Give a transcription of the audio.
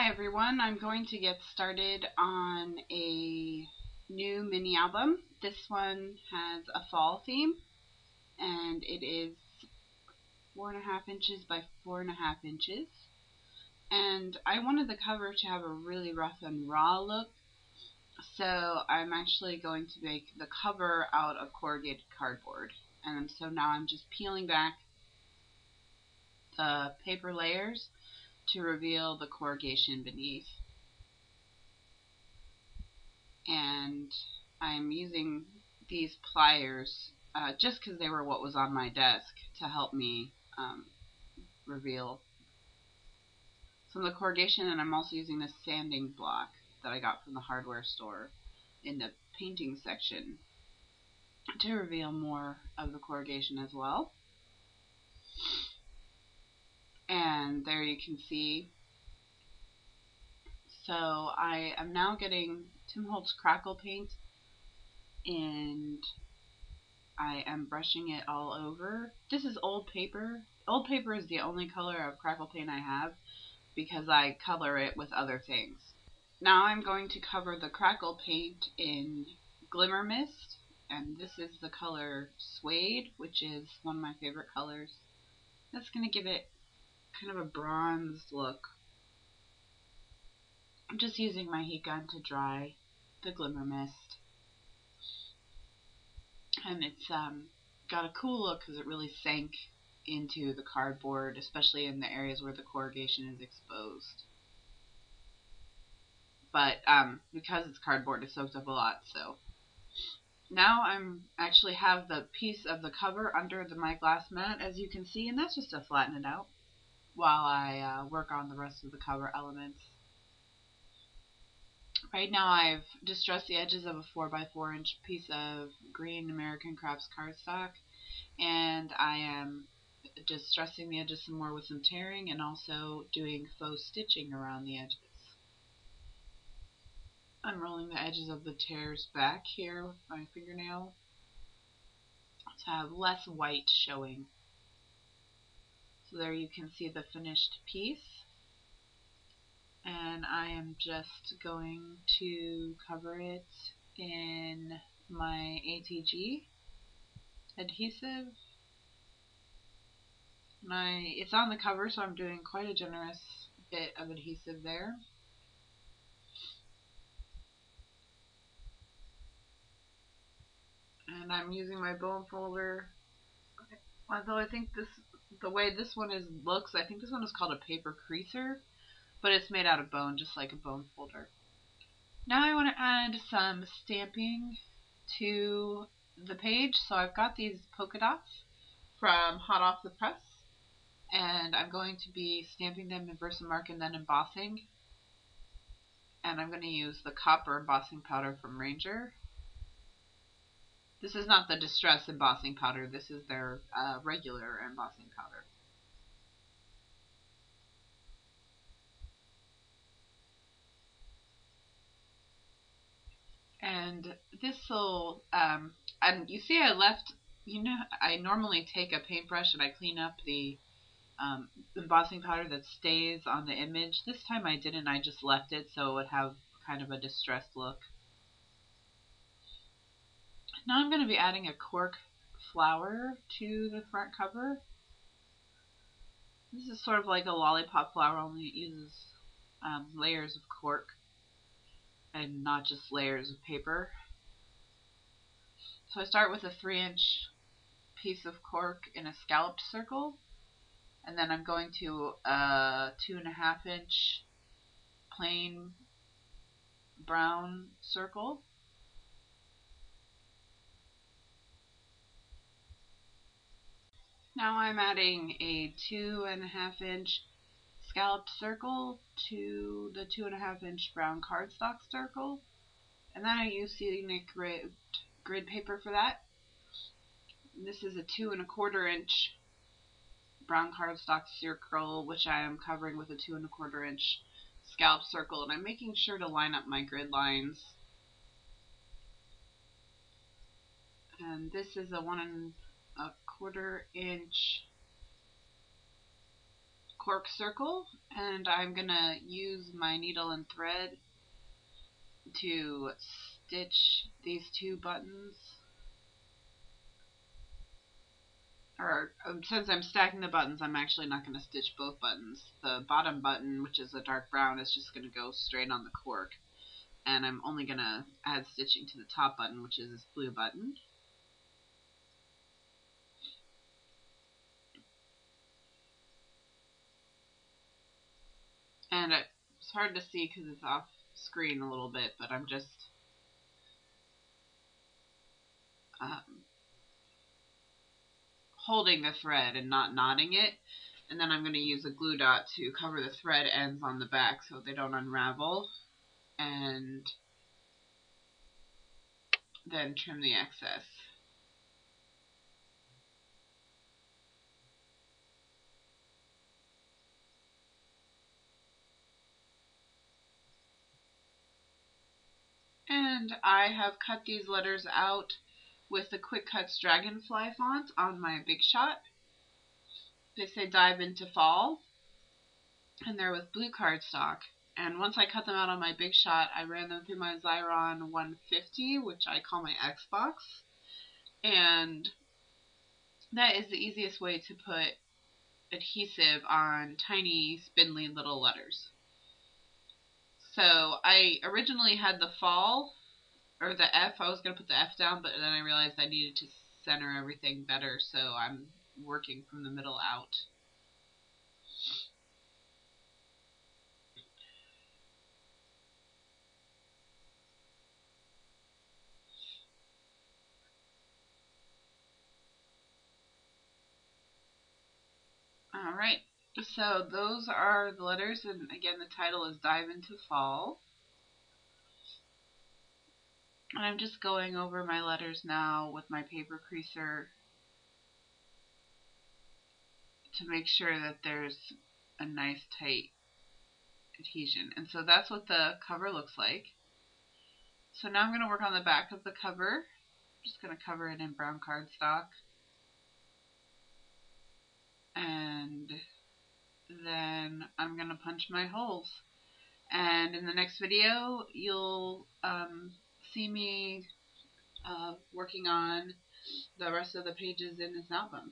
Hi everyone, I'm going to get started on a new mini album. This one has a fall theme and it is 4.5 inches by 4.5 inches. And I wanted the cover to have a really rough and raw look, so I'm actually going to make the cover out of corrugated cardboard. And so now I'm just peeling back the paper layers to reveal the corrugation beneath. And I'm using these pliers just because they were what was on my desk to help me reveal some of the corrugation. And I'm also using this sanding block that I got from the hardware store in the painting section to reveal more of the corrugation as well. And there you can see. So I am now getting Tim Holtz Crackle Paint, and I am brushing it all over. This is old paper. Old paper is the only color of Crackle Paint I have because I color it with other things. Now I'm going to cover the Crackle Paint in Glimmer Mist, and this is the color Suede, which is one of my favorite colors. That's going to give it kind of a bronzed look. I'm just using my heat gun to dry the Glimmer Mist. And it's got a cool look because it really sank into the cardboard, especially in the areas where the corrugation is exposed. But because it's cardboard, it soaks up a lot. So now I'm actually have the piece of the cover under my glass mat, as you can see, and that's just to flatten it out while I work on the rest of the cover elements. Right now I've distressed the edges of a 4x4 inch piece of green American Crafts cardstock, and I am distressing the edges some more with some tearing and also doing faux stitching around the edges. I'm rolling the edges of the tears back here with my fingernail to have less white showing. So there you can see the finished piece. And I am just going to cover it in my ATG adhesive. It's on the cover, so I'm doing quite a generous bit of adhesive there. And I'm using my bone folder. Although I think the way this one looks, I think this one is called a paper creaser, but it's made out of bone, just like a bone folder. Now I want to add some stamping to the page, so I've got these polka dots from hot off the press, and I'm going to be stamping them in Versamark and then embossing. And I'm going to use the copper embossing powder from Ranger. This is not the Distress embossing powder, this is their regular embossing powder. And this will, and you see I left, I normally take a paintbrush and I clean up the embossing powder that stays on the image. This time I didn't, I just left it so it would have kind of a distressed look. Now I'm going to be adding a Cork Flower to the front cover. This is sort of like a lollipop flower, only it uses layers of cork and not just layers of paper. So I start with a 3-inch piece of cork in a scalloped circle, and then I'm going to a 2.5-inch plain brown circle. Now I'm adding a 2.5-inch scalloped circle to the 2.5-inch brown cardstock circle, and then I use scenic grid paper for that. This is a 2.25-inch brown cardstock circle, which I am covering with a 2.25-inch scallop circle, and I'm making sure to line up my grid lines. And this is a 1.25-inch cork circle, and I'm gonna use my needle and thread to stitch these two buttons. Or since I'm stacking the buttons, I'm actually not going to stitch both buttons. The bottom button, which is a dark brown, is just going to go straight on the cork, and I'm only going to add stitching to the top button, which is this blue button. And it's hard to see because it's off screen a little bit, but I'm just holding the thread and not knotting it. And then I'm going to use a glue dot to cover the thread ends on the back so they don't unravel. And then trim the excess. And I have cut these letters out with the Quick Cuts Dragonfly font on my Big Shot. They say dive into fall, and they're with blue cardstock. And once I cut them out on my Big Shot, I ran them through my Xyron 150, which I call my Xbox. And that is the easiest way to put adhesive on tiny, spindly little letters. So I originally had the fall, or the F. I was going to put the F down, but then I realized I needed to center everything better, so I'm working from the middle out. Alright, so those are the letters, and again the title is Dive into Fall. And I'm just going over my letters now with my paper creaser to make sure that there's a nice tight adhesion. And so that's what the cover looks like. So now I'm going to work on the back of the cover. I'm just going to cover it in brown cardstock. And then I'm going to punch my holes. And in the next video, you'll see me working on the rest of the pages in this album.